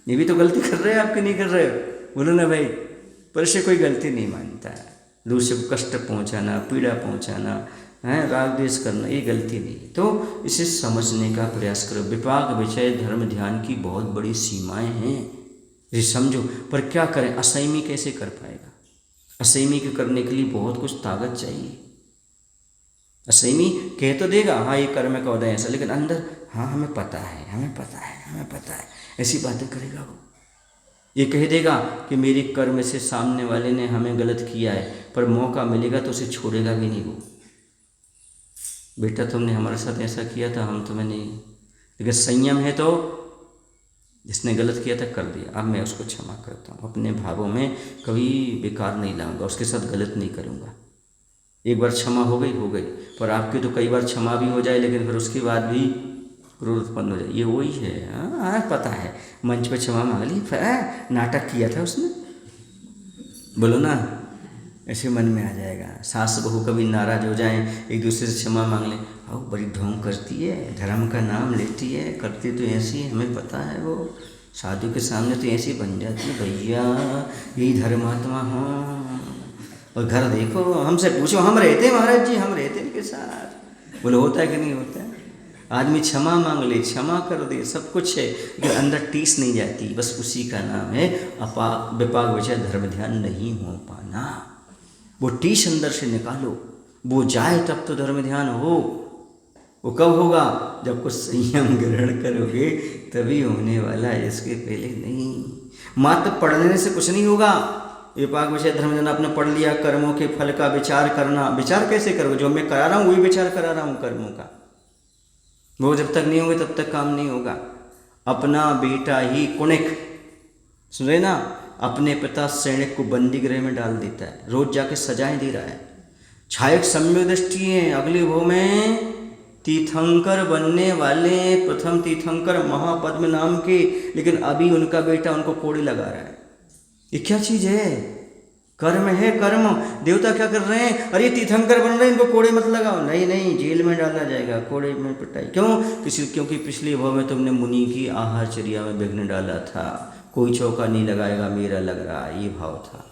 ये भी तो गलती कर रहे हैं, आपके नहीं कर रहे हो, बोलो ना भाई। पर इसे कोई गलती नहीं मानता है। दूसरे को कष्ट पहुंचाना, पीड़ा पहुंचाना है, राग द्वेष करना, ये गलती नहीं। तो इसे समझने का प्रयास करो। विपाक विषय धर्म ध्यान की बहुत बड़ी सीमाएं हैं, इसे समझो। पर क्या करें, असंयमी कैसे कर पाएगा? असंयमी के करने के लिए बहुत कुछ ताकत चाहिए। असंयमी कह तो देगा हाँ ये कर्म का उदय ऐसा, लेकिन अंदर हाँ हमें पता है, हमें पता है, हमें पता है, ऐसी बातें करेगा वो। ये कह देगा कि मेरे कर्म से सामने वाले ने हमें गलत किया है, पर मौका मिलेगा तो उसे छोड़ेगा भी नहीं वो। बेटा तुमने हमारे साथ ऐसा किया था, हम तुम्हें नहीं, लेकिन संयम है तो जिसने गलत किया था कर दिया, अब मैं उसको क्षमा करता हूँ। अपने भावों में कभी बेकार नहीं लाऊंगा, उसके साथ गलत नहीं करूँगा। एक बार क्षमा हो गई, पर आपकी तो कई बार क्षमा भी हो जाए, लेकिन फिर उसके बाद भी क्रोध उत्पन्न हो जाए। ये वही है, हाँ पता है, मंच पे क्षमा मांग ली, नाटक किया था उसने, बोलो ना, ऐसे मन में आ जाएगा। सास बहू कभी नाराज हो जाएं, एक दूसरे से क्षमा मांग लें, आओ बड़ी ढोंग करती है, धर्म का नाम लेती है, करती तो ऐसी है, हमें पता है, वो साधु के सामने तो ऐसी बन जाती है, भैया यही धर्मात्मा हो। और घर देखो, हमसे पूछो, हम रहते हैं महाराज जी, हम रहते हैं इनके साथ, बोले होता है कि नहीं होता है? आदमी क्षमा मांग ले, क्षमा कर दे, सब कुछ है, लेकिन अंदर टीस नहीं जाती। बस उसी का नाम है विपाक विषय धर्म ध्यान नहीं हो पाना। वो टीस अंदर से निकालो, वो जाए तब तो धर्म ध्यान हो। वो कब होगा? जब कुछ संयम ग्रहण करोगे तभी होने वाला है, इसके पहले नहीं। मात्र पढ़ने से कुछ नहीं होगा। विपाक विषय धर्म ध्यान आपने पढ़ लिया, कर्मों के फल का विचार करना। विचार कैसे करोगे? जो मैं करा रहा हूँ वही विचार करा रहा हूँ कर्मों का, वो जब तक नहीं होंगे तब तक काम नहीं होगा। अपना बेटा ही कुणिक, सुन रहे ना, अपने पिता सैनिक को बंदी गृह में डाल देता है, रोज जाके सजाएं दे रहा है। छायक सम्यक दृष्टि है, अगले भव में तीर्थंकर बनने वाले, प्रथम तीर्थंकर महापद्म नाम के, लेकिन अभी उनका बेटा उनको कोड़े लगा रहा है। ये क्या चीज है? कर्म है, कर्म। देवता क्या कर रहे हैं? अरे तीर्थंकर बन रहे हैं, इनको कोड़े मत लगाओ। नहीं नहीं, जेल में डाला जाएगा, कोड़े में पिटाई। क्यों? क्योंकि पिछले भव में तुमने मुनि की आहारचर्या में विघ्न डाला था। कोई चौका नहीं लगाएगा, मेरा लग रहा, ये भाव था।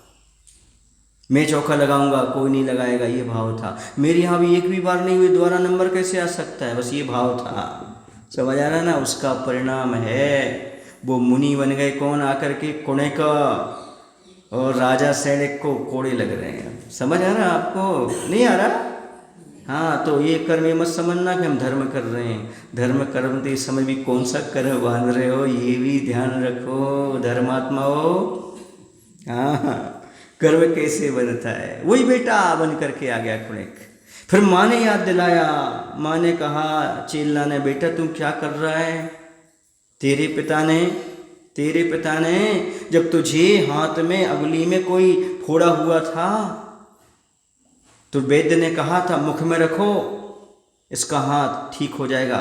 मैं चौका लगाऊंगा, कोई नहीं लगाएगा, ये भाव था। मेरे यहाँ भी एक भी बार नहीं हुई, दोबारा नंबर कैसे आ सकता है? बस ये भाव था। समझ आ रहा ना? उसका परिणाम है वो मुनि बन गए। कौन? आकर के कुणिक और राजा सैनिक को कोड़े लग रहे हैं। समझ आ रहा आपको? नहीं आ रहा? हाँ, तो ये कर्म ये मत समझना कि हम धर्म कर रहे हैं। धर्म कर्म तो इस समय भी कौन सा कर्म बांध रहे हो, ये भी ध्यान रखो धर्मात्मा हो। हाँ, कर्म कैसे बनता है? वही बेटा बन करके आ गया कुणिक। फिर माँ ने याद दिलाया। माँ ने कहा, चेला ने, बेटा तुम क्या कर रहा है? तेरे पिता ने जब तुझे हाथ में अंगुली में कोई फोड़ा हुआ था तो वैद्य ने कहा था मुख में रखो, इसका हाथ ठीक हो जाएगा।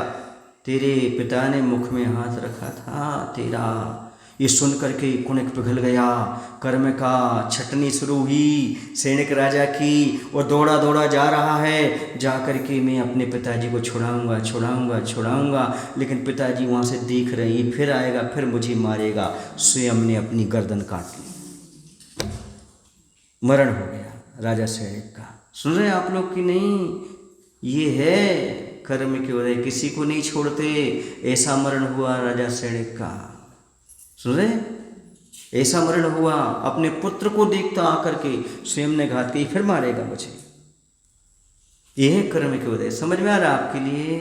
तेरे पिता ने मुख में हाथ रखा था तेरा। ये सुन करके कुणिक पिघल गया। कर्म का छटनी शुरू हुई सैनिक राजा की। वो दौड़ा दौड़ा जा रहा है, जा करके मैं अपने पिताजी को छुड़ाऊंगा, लेकिन पिताजी वहाँ से देख रहे, ये फिर आएगा, फिर मुझे मारेगा। स्वयं ने अपनी गर्दन काट ली, मरण हो गया राजा सैनिक का। सुन रहे आप लोग कि नहीं? ये है कर्म की वजह, किसी को नहीं छोड़ते। ऐसा मरण हुआ राजा सैनिक का। सुन रहे? ऐसा मरण हुआ। अपने पुत्र को देखता आकर के स्वयं ने घात की, फिर मारेगा मुझे। यह है कर्म की वजह। समझ में आ रहा आपके लिए?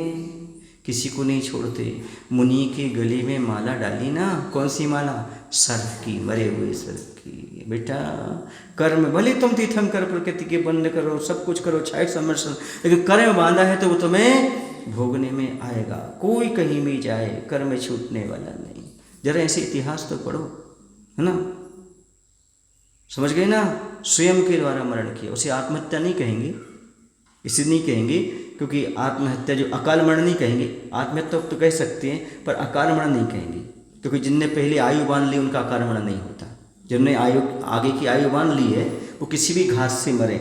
किसी को नहीं छोड़ते। मुनि के गले में माला डाली ना, कौन सी माला? सर्प की, मरे हुए सर्प की। बेटा कर्म, भले तुम तीर्थंकर प्रकृति के बंद करो, सब कुछ करो, छायक समर्शन, लेकिन कर्म बांधा है तो वो तुम्हें भोगने में आएगा। कोई कहीं भी जाए, कर्म छूटने वाला नहीं। जरा ऐसे इतिहास तो पढ़ो, है ना? समझ गए ना? स्वयं के द्वारा मरण किया। उसे आत्महत्या नहीं कहेंगे, इसे नहीं कहेंगे, क्योंकि आत्महत्या जो अकाल मरण नहीं कहेंगे। आत्महत्या तो कह सकते हैं पर अकाल मरण नहीं कहेंगे, क्योंकि जिनने पहले आयु बांध ली उनका अकाल मरण नहीं होता। जिनने आगे की आयु बांध ली है वो किसी भी घात से मरे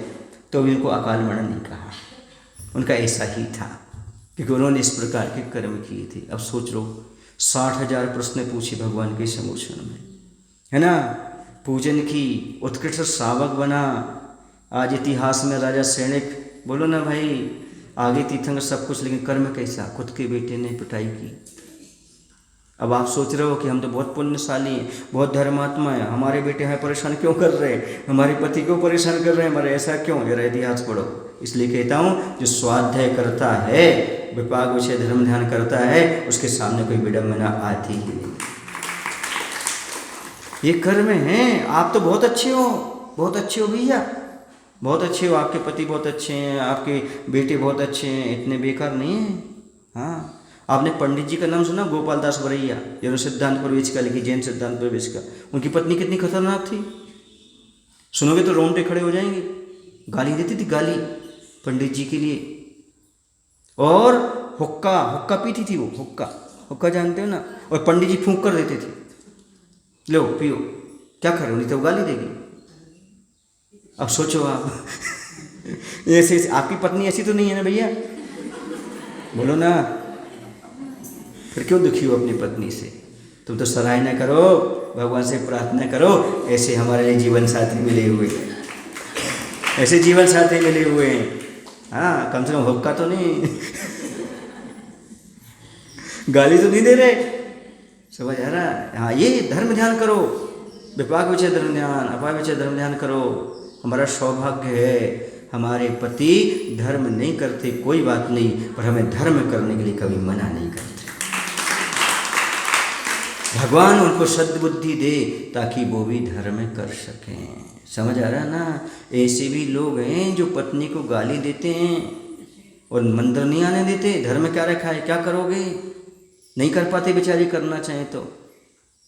तो भी उनको अकाल मरण नहीं कहा। उनका ऐसा ही था, क्योंकि उन्होंने इस प्रकार के कर्म किए थे। अब सोच लो, 60,000 प्रश्न पूछे भगवान के समोषण में, है ना? पूजन की, उत्कृष्ट श्रावक बना। आज इतिहास में राजा सैनिक, बोलो ना भाई, आगे तीर्थंकर सब कुछ, लेकिन कर्म कैसा? खुद के बेटे ने पिटाई की। अब आप सोच रहे हो कि हम तो बहुत पुण्यशाली हैं, बहुत धर्मात्मा हैं, हमारे बेटे हमें परेशान क्यों कर रहे हैं, हमारे पति क्यों परेशान कर रहे हैं, हमारे ऐसा क्यों? जरा इतिहास पढ़ो। इसलिए कहता हूँ, जो स्वाध्याय करता है, विपाक विषय धर्म ध्यान करता है, उसके सामने कोई विडंबना आती ही नहीं। ये कर्म है। आप तो बहुत अच्छे हो, बहुत अच्छे हो भैया, बहुत अच्छे हो, आपके पति बहुत अच्छे हैं, आपके बेटे बहुत अच्छे हैं, इतने बेकार नहीं हैं। हाँ, आपने पंडित जी का नाम सुना? गोपाल दास बरैया, जिन्होंने सिद्धांत प्रवेशिका लिखी, जैन सिद्धांत प्रवेशिका। उनकी पत्नी कितनी खतरनाक थी, सुनोगे तो रोंगटे खड़े हो जाएंगे। गाली देती थी, गाली पंडित जी के लिए। और हुक्का पीती थी वो, हुक्का जानते हो ना? और पंडित जी फूंक कर देते थे, लो पियो। क्या कर रहे हो? नहीं तो गाली देगी। अब सोचो आप ऐसे आपकी पत्नी ऐसी तो नहीं है ना भैया? बोलो ना, फिर क्यों दुखी हो अपनी पत्नी से? तुम तो सराहना करो, भगवान से प्रार्थना करो, ऐसे हमारे लिए जीवन साथी मिले हुए हैं, ऐसे जीवन साथी मिले हुए हैं। हाँ, कम से कम हुक्का तो नहीं गाली तो नहीं दे रहे। समझ आ रहा? हाँ, ये धर्म ध्यान करो, विपाक विषय धर्म ध्यान, अपाय विषय धर्म ध्यान करो। हमारा सौभाग्य है, हमारे पति धर्म नहीं करते कोई बात नहीं, पर हमें धर्म करने के लिए कभी मना नहीं करते। भगवान उनको सद्बुद्धि दे ताकि वो भी धर्म कर सकें। समझ आ रहा ना? ऐसे भी लोग हैं जो पत्नी को गाली देते हैं और मंदिर नहीं आने देते। धर्म क्या रखा है, क्या करोगे? नहीं कर पाते बेचारी, करना चाहें तो।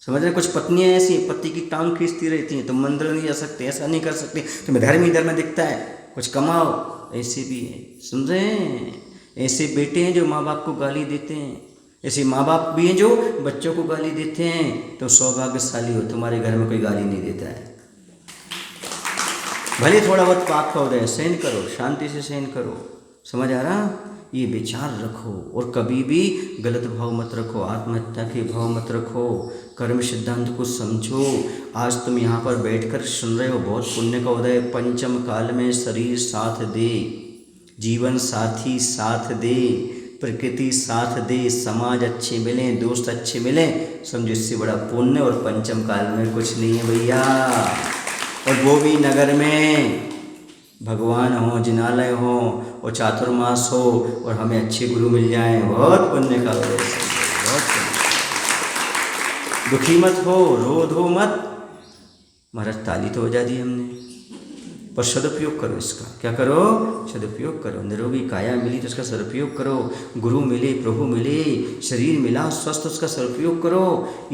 समझ रहे? कुछ पत्नियां ऐसी पति की टांग खींचती रहती हैं, तो मंदिर नहीं जा सकते, ऐसा नहीं कर सकते, तुम्हें धर्म ही धर्म दिखता है, कुछ कमाओ। ऐसे भी है, सुन रहे हैं? ऐसे बेटे हैं जो माँ बाप को गाली देते हैं, ऐसे माँ बाप भी हैं जो बच्चों को गाली देते हैं। तो सौभाग्यशाली हो, तुम्हारे घर में कोई गाली नहीं देता है। भले थोड़ा बहुत पाप का उदय, सहन करो, शांति से सहन करो। समझ आ रहा? ये विचार रखो और कभी भी गलत भाव मत रखो, आत्महत्या के भाव मत रखो, कर्म सिद्धांत को समझो। आज तुम यहाँ पर बैठकर सुन रहे हो, बहुत पुण्य का उदय। पंचम काल में शरीर साथ दे, जीवन साथी साथ दे, प्रकृति साथ दे, समाज अच्छे मिले, दोस्त अच्छे मिले, समझो इससे बड़ा पुण्य और पंचम काल में कुछ नहीं है भैया। और वो भी नगर में भगवान हो, जिनालय हो और चातुर्मास हो और हमें अच्छे गुरु मिल जाएं, बहुत पुण्य का उदय। बहुत पुण्य। दुखी मत हो, रोध हो मत। महाराज ताली तो बजा दी हमने, पर सदुपयोग करो इसका। क्या करो? सदुपयोग करो। निरोगी काया मिली तो उसका सदुपयोग करो, गुरु मिले, प्रभु मिले, शरीर मिला स्वस्थ, उसका सदुपयोग करो,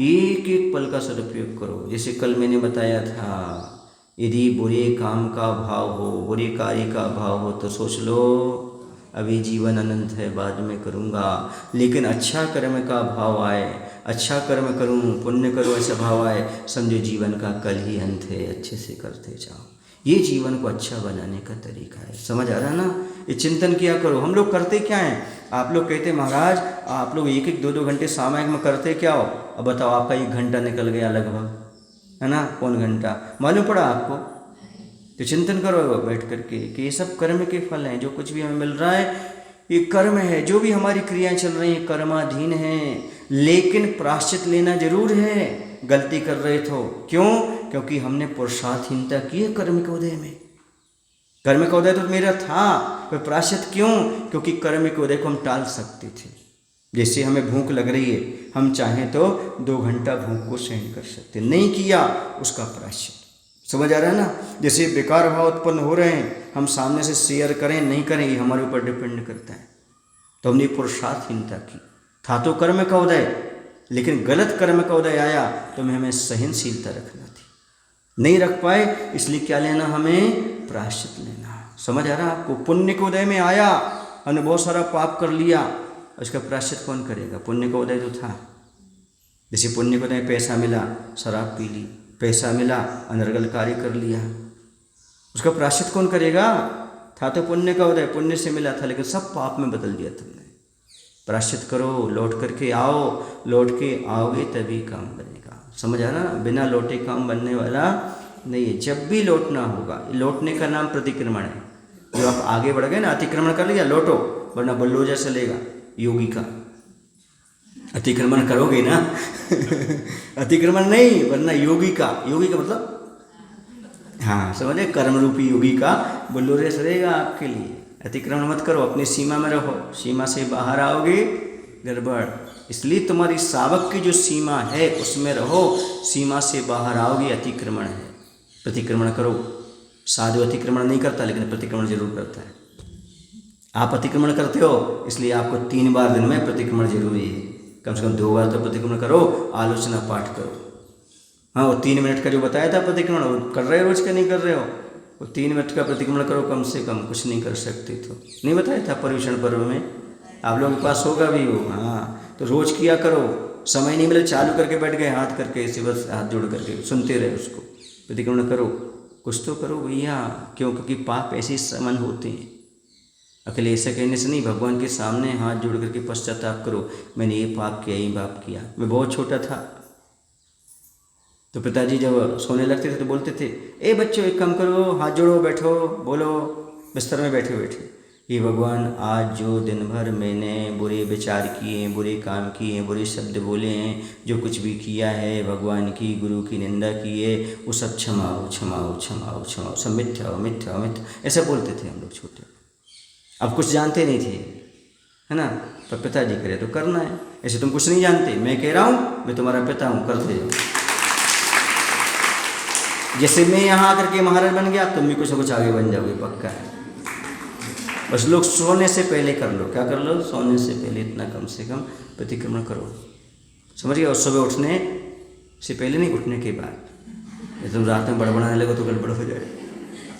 एक एक पल का सदुपयोग करो। जैसे कल मैंने बताया था, यदि बुरे काम का भाव हो, बुरे कार्य का भाव हो तो सोच लो अभी जीवन अनंत है, बाद में करूँगा। लेकिन अच्छा कर्म का भाव आए, अच्छा कर्म करूँ, पुण्य करूँ, ऐसा भाव आए, समझो जीवन का कल ही अंत है, अच्छे से करते जाओ। ये जीवन को अच्छा बनाने का तरीका है। समझ आ रहा ना? ये चिंतन किया करो। हम लोग करते क्या हैं? आप लोग कहते महाराज आप लोग एक एक 2-2 घंटे सामायिक में करते क्या हो? अब बताओ, आपका 1 घंटा निकल गया लगभग, है ना? पौन घंटा मालूम पड़ा आपको? तो चिंतन करो बैठ करके कि ये सब कर्म के फल हैं। जो कुछ भी हमें मिल रहा है ये कर्म है। जो भी हमारी क्रियाएं चल रही हैं कर्माधीन हैं, लेकिन प्रायश्चित लेना जरूर है। गलती कर रहे तो क्यों? क्योंकि हमने पुरुषार्थहीनता की है कर्म के उदय में। कर्म का उदय तो मेरा था, पर प्रायश्चित क्यों? क्योंकि कर्म के उदय को हम टाल सकते थे। जैसे हमें भूख लग रही है, हम चाहें तो 2 घंटा भूख को सहन कर सकते, नहीं किया उसका प्रायश्चित। समझ आ रहा है ना? जैसे बेकार भाव उत्पन्न हो रहे हैं, हम सामने से शेयर करें नहीं करें ये हमारे ऊपर डिपेंड करता है। तो हमने पुरुषार्थहीनता की, था तो कर्म का उदय, लेकिन गलत कर्म का उदय आया तो हमें सहनशीलता रखना थी, नहीं रख पाए, इसलिए क्या लेना? हमें प्रायश्चित लेना। समझ आ रहा आपको? पुण्य के उदय में आया, हमने बहुत सारा पाप कर लिया, उसका प्रायश्चित कौन करेगा? पुण्य का उदय तो था। जैसे पुण्य का उदय पैसा मिला, शराब पी ली, पैसा मिला, अनर्गल कार्य कर लिया, उसका प्रायश्चित कौन करेगा? था तो पुण्य का उदय, पुण्य से मिला था, लेकिन सब पाप में बदल दिया तुमने। प्रायश्चित करो, लौट करके आओ, लौट के आओगे तभी काम बनेगा। समझ आ रहा? बिना लौटे काम बनने वाला नहीं है। जब भी लौटना होगा, लौटने का नाम प्रतिक्रमण है। जो आप आगे बढ़ गए ना, अतिक्रमण कर लिया, लौटो, वरना बल्लोजा चलेगा योगी का। अतिक्रमण करोगे ना अतिक्रमण नहीं, वरना योगी का। योगी का मतलब हाँ समझे, कर्म रूपी योगी का बल्लोजा चलेगा आपके लिए। अतिक्रमण मत करो, अपनी सीमा में रहो, सीमा से बाहर आओगे गड़बड़। इसलिए तुम्हारी सावक की जो सीमा है उसमें रहो, सीमा से बाहर आओगे अतिक्रमण है। प्रतिक्रमण करो। साधु अतिक्रमण नहीं करता, लेकिन प्रतिक्रमण जरूर करता है। आप अतिक्रमण करते हो, इसलिए आपको 3 बार दिन में प्रतिक्रमण जरूरी है। कम से कम 2 बार तो प्रतिक्रमण करो, आलोचना पाठ करो। हाँ, वो 3 मिनट का जो बताया था प्रतिक्रमण, वो कर रहे हो रोज का? नहीं कर रहे हो? वो 3 मिनट का प्रतिक्रमण करो कम से कम, कुछ नहीं कर सकते तो नहीं बताया था पर्युषण पर्व में? आप लोगों के पास होगा भी वो। हाँ, तो रोज किया करो। समय नहीं मिले, चालू करके बैठ गए हाथ करके, ऐसे बस हाथ जोड़ करके सुनते रहे उसको। प्रतिक्रमण करो, कुछ तो करो भैया। क्यों? क्योंकि पाप ऐसे समन होते हैं। अकेले ऐसे कहने से नहीं, भगवान के सामने हाथ जोड़ करके पश्चाताप करो, मैंने ये पाप किया, ये पाप किया। मैं बहुत छोटा था तो पिताजी जब सोने लगते थे तो बोलते थे, ए बच्चों एक काम करो, हाथ जोड़ो, बैठो, बोलो, बिस्तर में बैठे बैठे। हे भगवान, आज जो दिन भर मैंने बुरे विचार किए, बुरे काम किए, बुरे शब्द बोले हैं, जो कुछ भी किया है, भगवान की, गुरु की निंदा की है, वो सब क्षमाओ क्षमाओ क्षमाओ क्षमाओ, सब मिथ्या हो मिथ्या हो मिथ्या, ऐसा बोलते थे हम लोग छोटे। अब कुछ जानते नहीं थे, है ना, पर पिताजी करे तो करना है। ऐसे तुम कुछ नहीं जानते, मैं कह रहा हूँ, मैं तुम्हारा पिता हूँ, करते जाओ। जैसे मैं यहाँ आकर के महाराज बन गया, तुम भी कुछ ना कुछ आगे बन जाओगे, पक्का है। बस लोग सोने से पहले कर लो, क्या कर लो, सोने से पहले इतना कम से कम प्रतिक्रमण करो, समझ गए। और सुबह उठने से पहले नहीं, उठने के बाद। तुम रात में बड़बड़ाने लगो तो गड़बड़ हो जाए।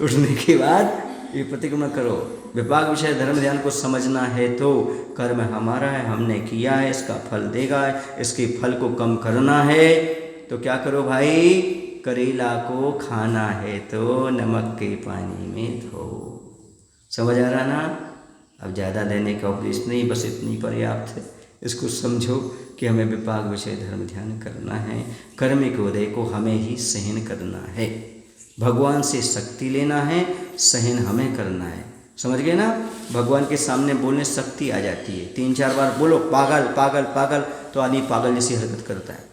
उठने के बाद ये प्रतिक्रमण करो। विपाक विषय धर्म ध्यान को समझना है तो कर्म हमारा है, हमने किया है, इसका फल देगा, इसके फल को कम करना है तो क्या करो भाई, करेला को खाना है तो नमक के पानी में धो। समझ आ रहा ना। अब ज़्यादा देने का उपदेश नहीं, बस इतनी पर्याप्त है। इसको समझो कि हमें विपाक विषय धर्म ध्यान करना है, कर्मिक उदय को हमें ही सहन करना है, भगवान से शक्ति लेना है, सहन हमें करना है। समझ गए ना। भगवान के सामने बोलने शक्ति आ जाती है। 3-4 बार बोलो पागल पागल पागल, तो आदमी पागल जैसी हरकत करता है।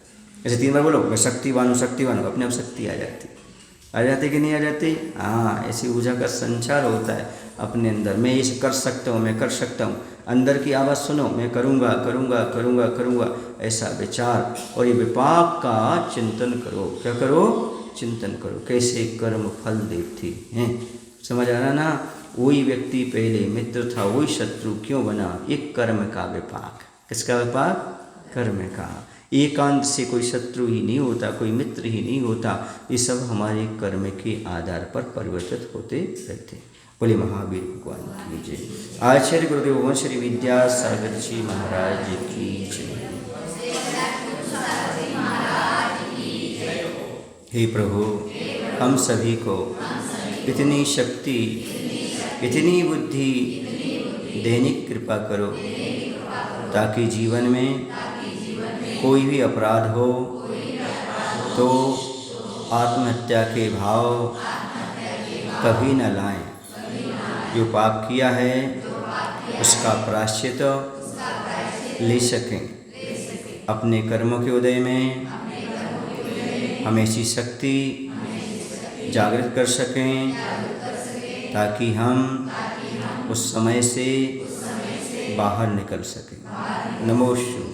ऐसे 3 बार बोलो मैं शक्तिवान हूँ शक्तिवान हूँ, अपने आप शक्ति आ जाती, आ जाती कि नहीं आ जाती। हाँ, ऐसी ऊर्जा का संचार होता है अपने अंदर। मैं ये कर सकता हूँ, मैं कर सकता हूँ। अंदर की आवाज़ सुनो, मैं करूँगा करूँगा करूँगा करूँगा, ऐसा विचार। और ये विपाक का चिंतन करो। क्या करो, चिंतन करो, कैसे कर्म फल देते हैं। समझ आ रहा ना। वही व्यक्ति पहले मित्र था, वही शत्रु क्यों बना, एक कर्म का विपाक। किसका विपाक, कर्म का। एकांत से कोई शत्रु ही नहीं होता, कोई मित्र ही नहीं होता। ये सब हमारे कर्म के आधार पर परिवर्तित होते रहते। बोले महावीर भगवान की जय। आचार्य गुरुदेव वंश श्री विद्यासागर जी महाराज की जय। हे प्रभु, हम सभी को इतनी शक्ति, इतनी बुद्धि देने की कृपा करो ताकि जीवन में कोई भी अपराध हो तो आत्महत्या के भाव कभी न लाएं। जो पाप किया है उसका प्रायश्चित ले सकें। अपने कर्मों के उदय में हम ऐसी शक्ति जागृत कर सकें ताकि हम उस समय से बाहर निकल सकें। नमो शिवाय।